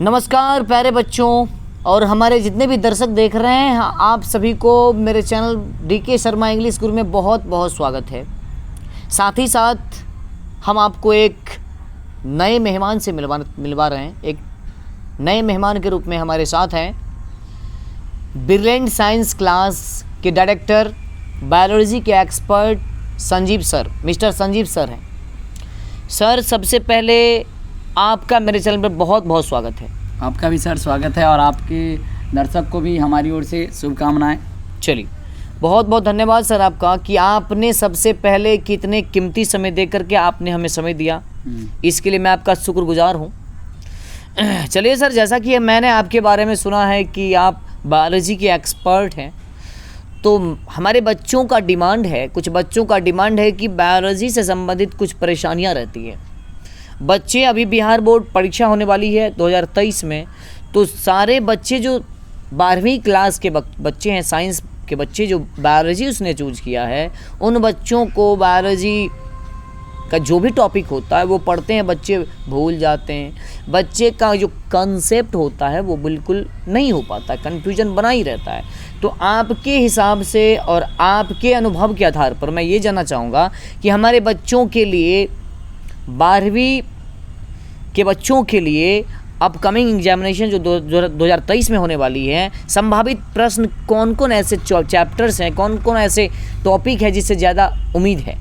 नमस्कार प्यारे बच्चों और हमारे जितने भी दर्शक देख रहे हैं, आप सभी को मेरे channel DK Sharma English school में बहुत बहुत स्वागत है। साथ ही साथ हम आपको एक नए मेहमान से मिलवा रहे हैं। एक नए मेहमान के रूप में हमारे साथ हैं ब्रिलियंट साइंस क्लास के डायरेक्टर, बायोलॉजी के expert Sanjeev sir, mister Sanjeev sir हैं। सर, सबसे पहले आपका मेरे चैनल पर बहुत बहुत स्वागत है। आपका भी सर स्वागत है और आपके दर्शक को भी हमारी ओर से शुभकामनाएं। चलिए, बहुत बहुत धन्यवाद सर आपका कि आपने सबसे पहले कितने कीमती समय दे करके आपने हमें समय दिया, इसके लिए मैं आपका शुक्रगुजार हूँ। चलिए सर, जैसा कि मैंने आपके बारे में सुना है कि आप बायोलॉजी के एक्सपर्ट हैं, तो हमारे बच्चों का डिमांड है, कुछ बच्चों का डिमांड है कि बायोलॉजी से संबंधित कुछ परेशानियाँ रहती हैं। बच्चे, अभी बिहार बोर्ड परीक्षा होने वाली है 2023 में, तो सारे बच्चे जो 12वीं क्लास के बच्चे हैं, साइंस के बच्चे जो बायोलॉजी उसने चूज किया है, उन बच्चों को बायोलॉजी का जो भी टॉपिक होता है वो पढ़ते हैं, बच्चे भूल जाते हैं। बच्चे का जो कंसेप्ट होता है वो बिल्कुल नहीं हो पाता, कन्फ्यूजन बना ही रहता है। तो आपके हिसाब से और आपके अनुभव के आधार पर मैं ये जानना चाहूँगा कि हमारे बच्चों के लिए, 12वीं के बच्चों के लिए अपकमिंग एग्जामिनेशन जो 2023 में होने वाली है, संभावित प्रश्न कौन कौन ऐसे चैप्टर्स हैं, कौन कौन ऐसे टॉपिक है जिससे ज़्यादा उम्मीद है?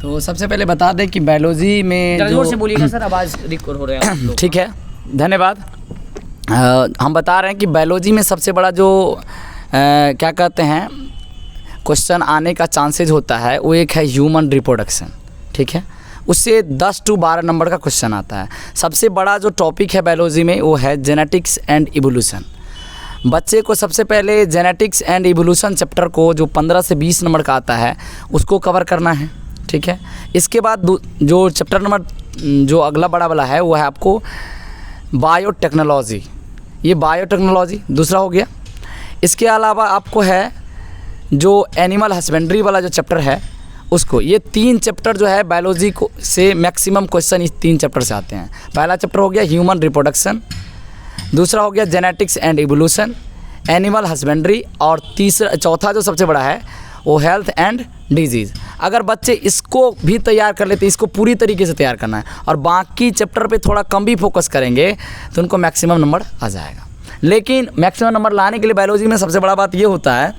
तो सबसे पहले बता दें कि बायोलॉजी में जोर से बोलिएगा सर, आवाज़ रिकॉर्ड हो रहा है। ठीक है, धन्यवाद। हम बता रहे हैं कि बायोलॉजी में सबसे बड़ा जो क्या कहते हैं क्वेश्चन आने का चांसेज होता है, वो एक है ह्यूमन रिप्रोडक्शन। ठीक है, उससे 10 से 12 नंबर का क्वेश्चन आता है। सबसे बड़ा जो टॉपिक है बायोलॉजी में वो है जेनेटिक्स एंड इवोल्यूशन। बच्चे को सबसे पहले जेनेटिक्स एंड इवोल्यूशन चैप्टर को, जो 15 से 20 नंबर का आता है, उसको कवर करना है। ठीक है, इसके बाद जो चैप्टर नंबर जो अगला बड़ा वाला है वो है आपको बायोटेक्नोलॉजी। ये बायोटेक्नोलॉजी दूसरा हो गया। इसके अलावा आपको है जो एनिमल हस्बेंड्री वाला जो चैप्टर है उसको, ये 3 चैप्टर जो है बायोलॉजी को से मैक्सिमम क्वेश्चन इस 3 चैप्टर से आते हैं। पहला चैप्टर हो गया ह्यूमन रिप्रोडक्शन, दूसरा हो गया genetics and evolution, animal husbandry, और चौथा जो सबसे बड़ा है वो हेल्थ एंड डिजीज़। अगर बच्चे इसको भी तैयार कर लेते, इसको पूरी तरीके से तैयार करना है और बाकी चैप्टर पे थोड़ा कम भी फोकस करेंगे तो उनको मैक्सिमम नंबर आ जाएगा। लेकिन मैक्सिमम नंबर लाने के लिए बायोलॉजी में सबसे बड़ा बात ये होता है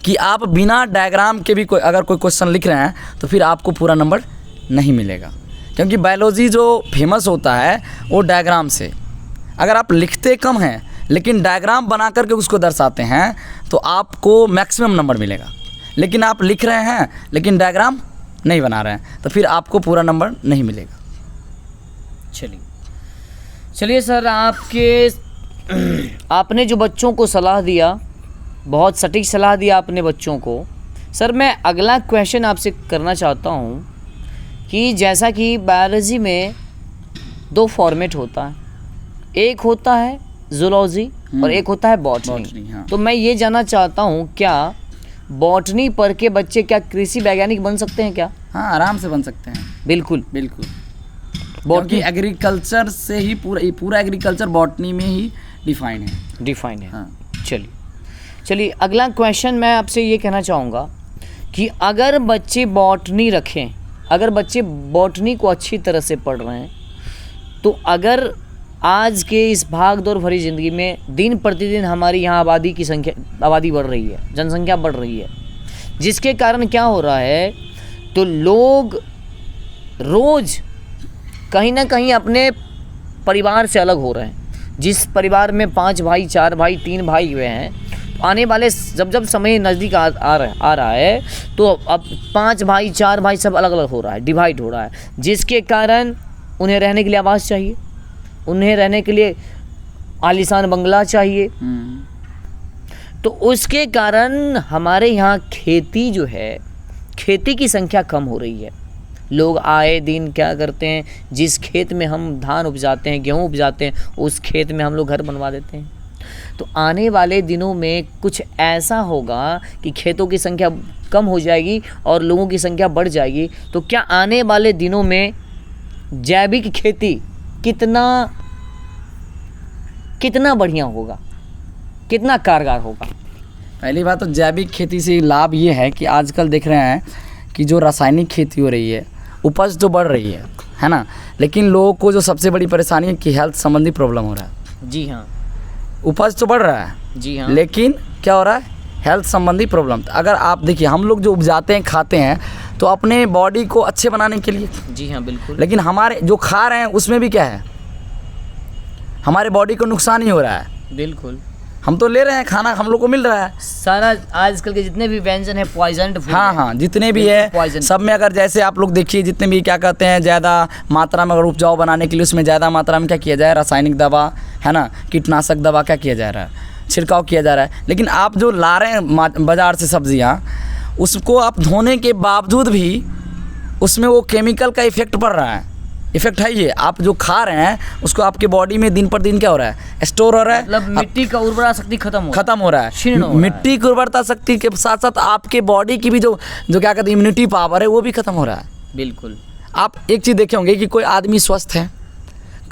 कि आप बिना डायग्राम के भी अगर कोई क्वेश्चन लिख रहे हैं तो फिर आपको पूरा नंबर नहीं मिलेगा, क्योंकि बायोलॉजी जो फेमस होता है वो डायग्राम से। अगर आप लिखते कम हैं लेकिन डायग्राम बना करके उसको दर्शाते हैं तो आपको मैक्सिमम नंबर मिलेगा। लेकिन आप लिख रहे हैं लेकिन डायग्राम नहीं बना रहे हैं तो फिर आपको पूरा नंबर नहीं मिलेगा। चलिए सर, आपने जो बच्चों को सलाह दिया, बहुत सटीक सलाह दिया आपने बच्चों को। सर, मैं अगला क्वेश्चन आपसे करना चाहता हूँ कि जैसा कि बायोलॉजी में 2 फॉर्मेट होता है, एक होता है जूलॉजी और एक होता है बॉटनी। हाँ। तो मैं ये जानना चाहता हूँ, क्या बॉटनी पढ़ के बच्चे क्या कृषि वैज्ञानिक बन सकते हैं क्या? हाँ, आराम से बन सकते हैं। बिल्कुल बिल्कुल, बॉटनी एग्रीकल्चर से ही पूरा एग्रीकल्चर बॉटनी में ही डिफाइन है। हाँ। चलिए अगला क्वेश्चन मैं आपसे ये कहना चाहूँगा कि अगर बच्चे बॉटनी रखें, अगर बच्चे बॉटनी को अच्छी तरह से पढ़ रहे हैं, तो अगर आज के इस भाग दौड़ भरी ज़िंदगी में दिन प्रतिदिन हमारी यहाँ आबादी बढ़ रही है, जनसंख्या बढ़ रही है, जिसके कारण क्या हो रहा है, तो लोग रोज़ कहीं ना कहीं अपने परिवार से अलग हो रहे हैं। जिस परिवार में 5 भाई, 4 भाई, 3 भाई हुए हैं, आने वाले जब समय नज़दीक आ रहा है तो अब 5 भाई, 4 भाई सब अलग अलग हो रहा है, डिवाइड हो रहा है, जिसके कारण उन्हें रहने के लिए आवास चाहिए, उन्हें रहने के लिए आलीशान बंगला चाहिए। तो उसके कारण हमारे यहाँ खेती जो है, खेती की संख्या कम हो रही है। लोग आए दिन क्या करते हैं, जिस खेत में हम धान उपजाते हैं, गेहूँ उपजाते हैं, उस खेत में हम लोग घर बनवा देते हैं। तो आने वाले दिनों में कुछ ऐसा होगा कि खेतों की संख्या कम हो जाएगी और लोगों की संख्या बढ़ जाएगी। तो क्या आने वाले दिनों में जैविक खेती कितना कितना बढ़िया होगा, कितना कारगर होगा? पहली बात तो जैविक खेती से लाभ ये है कि आजकल देख रहे हैं कि जो रासायनिक खेती हो रही है उपज तो बढ़ रही है ना, लेकिन लोगों को जो सबसे बड़ी परेशानी है कि हेल्थ संबंधी प्रॉब्लम हो रहा है। जी हाँ, उपज तो बढ़ रहा है, जी हाँ, लेकिन क्या हो रहा है, हेल्थ संबंधी प्रॉब्लम। अगर आप देखिए, हम लोग जो उपजाते हैं खाते हैं तो अपने बॉडी को अच्छे बनाने के लिए, जी हाँ, बिल्कुल। लेकिन हमारे जो खा रहे हैं उसमें भी क्या है, हमारे बॉडी को नुकसान ही हो रहा है। बिल्कुल, हम तो ले रहे हैं खाना, हम लोग को मिल रहा है सारा आजकल के जितने भी व्यंजन है पॉइजन फूड। हाँ हाँ, जितने भी है सब में अगर जैसे आप लोग देखिए, जितने भी क्या कहते हैं ज़्यादा मात्रा में अगर उपजाऊ बनाने के लिए उसमें ज़्यादा मात्रा में क्या किया जाए, रासायनिक दवा है ना, कीटनाशक दवा क्या किया जा रहा है, छिड़काव किया जा रहा है। लेकिन आप जो ला रहे हैं बाज़ार से सब्जियाँ, उसको आप धोने के बावजूद भी उसमें वो केमिकल का इफ़ेक्ट पड़ रहा है। इफेक्ट है ये, आप जो खा रहे हैं उसको आपके बॉडी में दिन पर दिन क्या हो रहा है, स्टोर हो रहा है, मतलब मिट्टी का उर्वरा शक्ति खत्म हो रहा है, क्षीण हो रहा है। मिट्टी की उर्वरता शक्ति के साथ साथ आपके बॉडी की भी जो क्या कहते हैं इम्यूनिटी पावर है वो भी खत्म हो रहा है। बिल्कुल। आप एक चीज़ देखे होंगे कि कोई आदमी स्वस्थ है,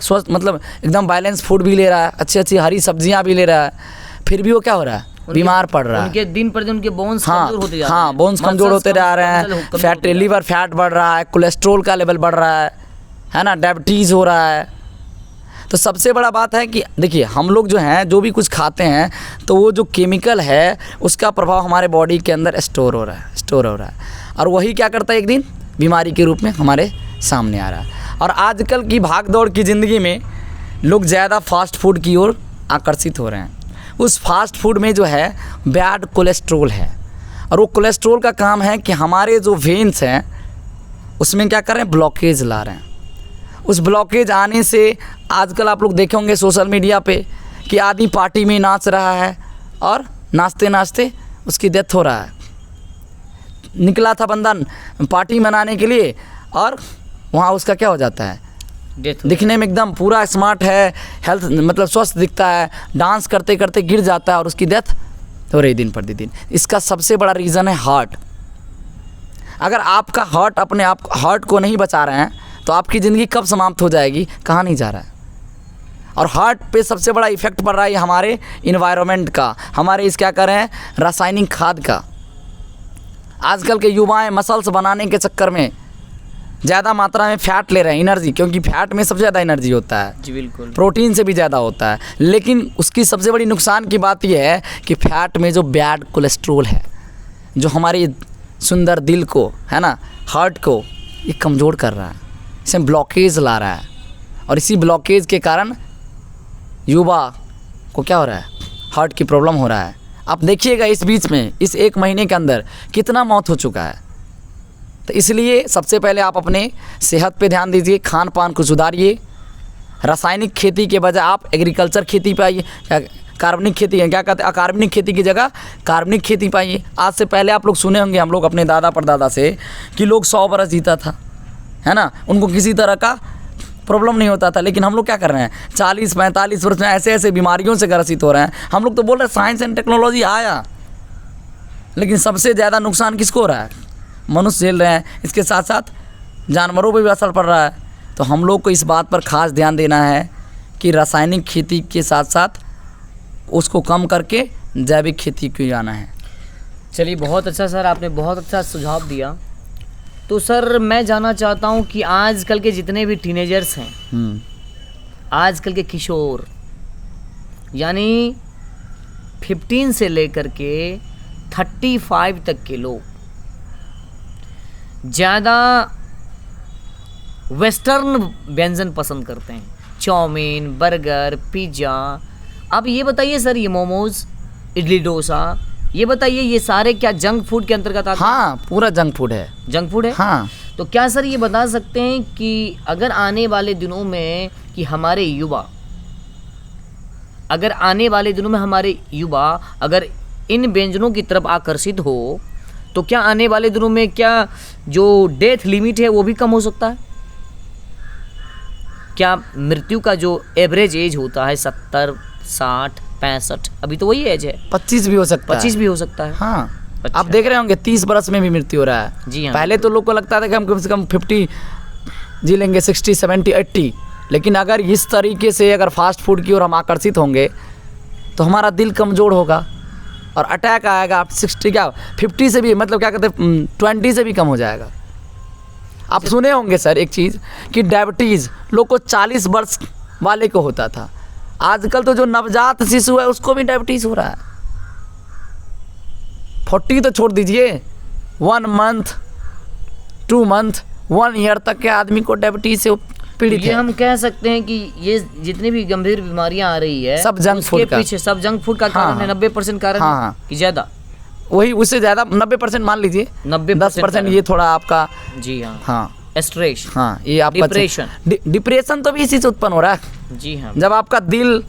स्वस्थ मतलब एकदम बैलेंस फूड भी ले रहा है, अच्छी अच्छी हरी सब्जियाँ भी ले रहा है, फिर भी वो क्या हो रहा है, बीमार पड़ रहा है। उनके दिन पर दिन उनके बोन्स कमजोर होते जा रहे हैं। हाँ, बोन्स कमजोर होते जा रहे हैं, फैट लीवर फैट बढ़ रहा है, कोलेस्ट्रोल का लेवल बढ़ रहा है ना, डायबिटीज़ हो रहा है। तो सबसे बड़ा बात है कि देखिए, हम लोग जो हैं जो भी कुछ खाते हैं तो वो जो केमिकल है उसका प्रभाव हमारे बॉडी के अंदर स्टोर हो रहा है और वही क्या करता है, एक दिन बीमारी के रूप में हमारे सामने आ रहा है। और आजकल की भाग दौड़ की ज़िंदगी में लोग ज़्यादा फास्ट फूड की ओर आकर्षित हो रहे हैं। उस फास्ट फूड में जो है बैड कोलेस्ट्रोल है, और वो कोलेस्ट्रोल का काम है कि हमारे जो वेन्स हैं उसमें क्या कर रहे हैं, ब्लॉकेज ला रहे हैं। उस ब्लॉकेज आने से आजकल आप लोग देखे होंगे सोशल मीडिया पे कि आदमी पार्टी में नाच रहा है और नाचते नाचते उसकी डेथ हो रहा है। निकला था बंदा पार्टी मनाने के लिए और वहाँ उसका क्या हो जाता है, डेथ। दिखने में एकदम पूरा स्मार्ट है, हेल्थ मतलब स्वस्थ दिखता है, डांस करते करते गिर जाता है और उसकी डेथ हो रही दिन प्रतिदिन। इसका सबसे बड़ा रीज़न है हार्ट। अगर आपका हार्ट अपने आप हार्ट को नहीं बचा रहे हैं तो आपकी ज़िंदगी कब समाप्त हो जाएगी, कहाँ नहीं जा रहा है। और हार्ट पे सबसे बड़ा इफ़ेक्ट पड़ रहा है हमारे इन्वायरमेंट का, हमारे इस क्या कर रहे हैं रासायनिक खाद का। आजकल के युवाएं मसल्स बनाने के चक्कर में ज़्यादा मात्रा में फ़ैट ले रहे हैं, एनर्जी, क्योंकि फ़ैट में सबसे ज़्यादा एनर्जी होता है। जी बिल्कुल। प्रोटीन से भी ज़्यादा होता है, लेकिन उसकी सबसे बड़ी नुकसान की बात यह है कि फ़ैट में जो बैड कोलेस्ट्रोल है जो हमारी सुंदर दिल को है ना, हार्ट को ये कमज़ोर कर रहा है, इसमें ब्लॉकेज ला रहा है। और इसी ब्लॉकेज के कारण युवा को क्या हो रहा है, हार्ट की प्रॉब्लम हो रहा है। आप देखिएगा इस बीच में इस 1 महीने के अंदर कितना मौत हो चुका है। तो इसलिए सबसे पहले आप अपने सेहत पे ध्यान दीजिए, खान पान को सुधारिए, रासायनिक खेती के बजाय आप एग्रीकल्चर खेती पे आइए, कार्बनिक खेती है क्या कहते हैं, अकार्बनिक खेती की जगह कार्बनिक खेती पाइए। आज से पहले आप लोग सुने होंगे, हम लोग अपने दादा परदादा से कि लोग 100 बरस जीता था, है ना, उनको किसी तरह का प्रॉब्लम नहीं होता था। लेकिन हम लोग क्या कर रहे हैं, 40-45 वर्ष में ऐसे ऐसे बीमारियों से ग्रसित हो रहे हैं। हम लोग तो बोल रहे हैं साइंस एंड टेक्नोलॉजी आया, लेकिन सबसे ज़्यादा नुकसान किसको हो रहा है, मनुष्य झेल रहे हैं। इसके साथ साथ जानवरों पर भी असर पड़ रहा है। तो हम लोग को इस बात पर ख़ास ध्यान देना है कि रासायनिक खेती के साथ साथ उसको कम करके जैविक खेती को जाना है। चलिए, बहुत अच्छा सर, आपने बहुत अच्छा सुझाव दिया। तो सर मैं जानना चाहता हूँ कि आजकल के जितने भी टीनेजर्स हैं, आजकल के किशोर, यानी 15 से लेकर के 35 तक के लोग ज़्यादा वेस्टर्न व्यंजन पसंद करते हैं, चाउमीन, बर्गर, पिज़्ज़ा। अब ये बताइए सर, ये मोमोज, इडली डोसा, ये बताइए ये सारे क्या जंक फूड के अंतर्गत आते हैं? हाँ, पूरा जंक फूड है। जंक फूड है। हाँ। तो क्या सर ये बता सकते हैं कि अगर आने वाले दिनों में कि हमारे युवा, अगर इन व्यंजनों की तरफ आकर्षित हो तो क्या आने वाले दिनों में क्या जो डेथ लिमिट है वो भी कम हो सकता है? क्या मृत्यु का जो एवरेज एज होता है 70, 60, 65, अभी तो वही एज है, 25 भी हो सकता है। 25 भी हो सकता है। हाँ। अच्छा। आप देख रहे होंगे 30 बरस में भी मृत्यु हो रहा है। जी हाँ। पहले तो लोग को लगता था कि हम कम से कम 50 जी लेंगे, 60, 70, 80, लेकिन अगर इस तरीके से अगर फास्ट फूड की ओर हम आकर्षित होंगे तो हमारा दिल कमज़ोर होगा और अटैक आएगा। आप 60 क्या 50 से भी मतलब क्या कहते हैं 20 से भी कम हो जाएगा। आप सुने होंगे सर एक चीज़ कि डायबिटीज़ लोग को 40 वर्ष वाले को होता था, आजकल तो जो नवजात शिशु है उसको भी डायबिटीज़ हो रहा है। 40 तो छोड़ दीजिए, 1 मंथ 2 मंथ 1 ईयर तक के आदमी को डायबिटीज़ से पीड़ित ये है। हम कह सकते हैं कि ये जितनी भी गंभीर बीमारियां आ रही है सब जंक फूड उसके का। पीछे सब जंक फूड का कारण हाँ, है। 90% कारण हाँ, है हाँ। कि ज़्यादा, वही उससे ज़्यादा 90% मान लीजिए, 90% 10% ये थोड़ा आपका जी हाँ, हाँ स्ट्रेस, हाँ ये आपका डिप्रेशन। डिप्रेशन तो भी इसी से उत्पन्न हो रहा है। जी हाँ, जब आपका दिल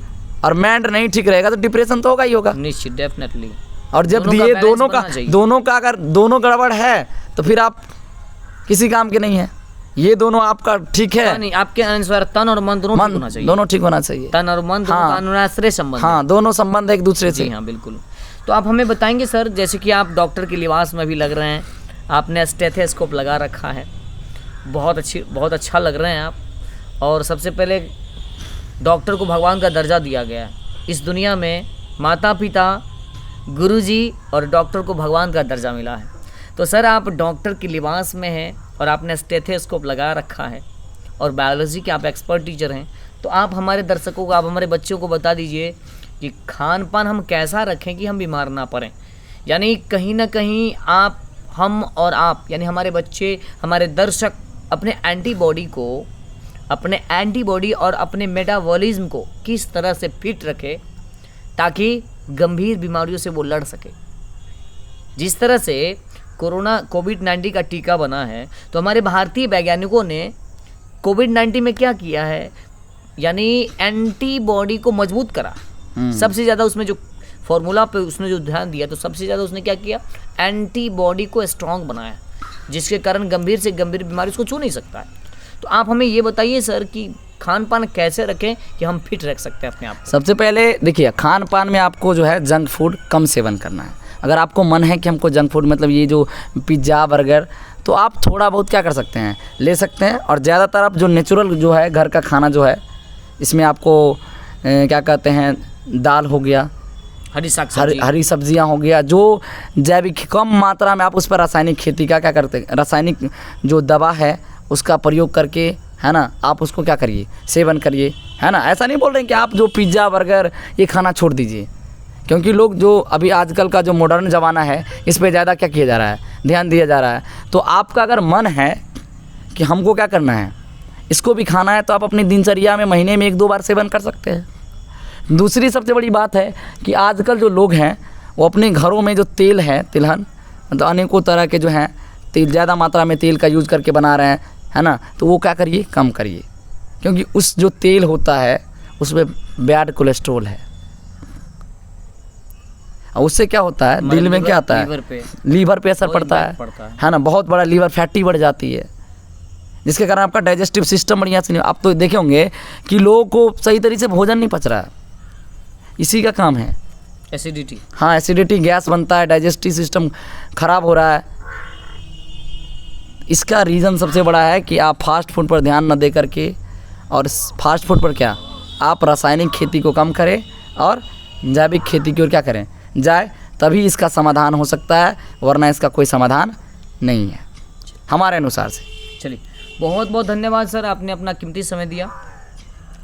और माइंड नहीं ठीक रहेगा तो डिप्रेशन तो होगा ही होगा। निश्चित, डेफिनेटली। और जब दोनों का ये balance बनना चाहिए। दोनों का अगर दोनों गड़बड़ है तो फिर आप किसी काम के नहीं है। ये दोनों आपका ठीक है, नहीं, आपके अनुसार तन और मन दोनों ठीक होना चाहिए। दोनों ठीक होना चाहिए। तन और मन दोनों हाँ। का अनुनाश्रय संबंध है। हाँ, दोनों संबंध एक दूसरे से। जी हाँ, बिल्कुल। तो आप हमें बताएंगे सर, जैसे कि आप डॉक्टर के लिबास में भी लग रहे हैं, आपने स्टेथोस्कोप लगा रखा है, बहुत अच्छा लग रहे हैं आप। और सबसे पहले डॉक्टर को भगवान का दर्जा दिया गया है इस दुनिया में। माता पिता, गुरुजी और डॉक्टर को भगवान का दर्जा मिला है। तो सर आप डॉक्टर के लिबास में हैं और आपने स्टेथोस्कोप लगा रखा है और बायोलॉजी के आप एक्सपर्ट टीचर हैं, तो आप हमारे दर्शकों को, आप हमारे बच्चों को बता दीजिए कि खान पान हम कैसा रखें कि हम बीमार ना पड़ें। यानी कहीं ना कहीं आप, हम और आप, यानी हमारे बच्चे, हमारे दर्शक अपने एंटीबॉडी और अपने मेटाबॉलिज्म को किस तरह से फिट रखें ताकि गंभीर बीमारियों से वो लड़ सके। जिस तरह से कोविड-19 का टीका बना है, तो हमारे भारतीय वैज्ञानिकों ने कोविड-19 में क्या किया है, यानी एंटीबॉडी को मजबूत करा। सबसे ज़्यादा उसमें जो फॉर्मूला पे उसने जो ध्यान दिया, तो सबसे ज़्यादा उसने क्या किया, एंटीबॉडी को स्ट्रॉन्ग बनाया, जिसके कारण गंभीर से गंभीर बीमारी उसको छू नहीं सकता है। तो आप हमें ये बताइए सर कि खान पान कैसे रखें कि हम फिट रख सकते हैं अपने आप को। सबसे पहले देखिए, खान पान में आपको जो है जंक फूड कम सेवन करना है। अगर आपको मन है कि हमको जंक फूड मतलब ये जो पिज़्ज़ा बर्गर, तो आप थोड़ा बहुत क्या कर सकते हैं, ले सकते हैं। और ज़्यादातर आप जो नेचुरल जो है घर का खाना जो है, इसमें आपको क्या कहते हैं, दाल हो गया, हरी सब्जियां हो गया, जो जैविक कम मात्रा में आप उस पर रासायनिक खेती का क्या करते हैं, रासायनिक जो दवा है उसका प्रयोग करके, है ना, आप उसको क्या करिए, सेवन करिए, है ना। ऐसा नहीं बोल रहे हैं कि आप जो पिज़्ज़ा बर्गर ये खाना छोड़ दीजिए, क्योंकि लोग जो अभी आजकल का जो मॉडर्न ज़माना है इस पे ज़्यादा क्या किया जा रहा है, ध्यान दिया जा रहा है। तो आपका अगर मन है कि हमको क्या करना है, इसको भी खाना है, तो आप अपनी दिनचर्या में महीने में 1-2 बार सेवन कर सकते हैं। दूसरी सबसे बड़ी बात है कि आजकल जो लोग हैं वो अपने घरों में जो तेल है, तिलहन, मतलब अनेकों तरह के जो हैं तेल, ज़्यादा मात्रा में तेल का यूज़ करके बना रहे हैं, है ना। तो वो क्या करिए, कम करिए, क्योंकि उस जो तेल होता है उसमें बैड कोलेस्ट्रॉल है। और उससे क्या होता है, दिल में क्या आता है, लीवर पे असर पड़ता है ना। बहुत बड़ा लीवर फैटी बढ़ जाती है, जिसके कारण आपका डाइजेस्टिव सिस्टम बढ़िया से नहीं। आप तो देखे होंगे कि लोगों को सही तरीके से भोजन नहीं पच रहा है, इसी का काम है एसिडिटी। हाँ, एसिडिटी, गैस बनता है, डाइजेस्टिव सिस्टम खराब हो रहा है। इसका रीज़न सबसे बड़ा है कि आप फास्ट फूड पर ध्यान न दे करके, और फास्ट फूड पर क्या, आप रासायनिक खेती को कम करें और जैविक खेती की ओर क्या करें जाए, तभी इसका समाधान हो सकता है, वरना इसका कोई समाधान नहीं है हमारे अनुसार से। चलिए, बहुत बहुत धन्यवाद सर, आपने अपना कीमती समय दिया।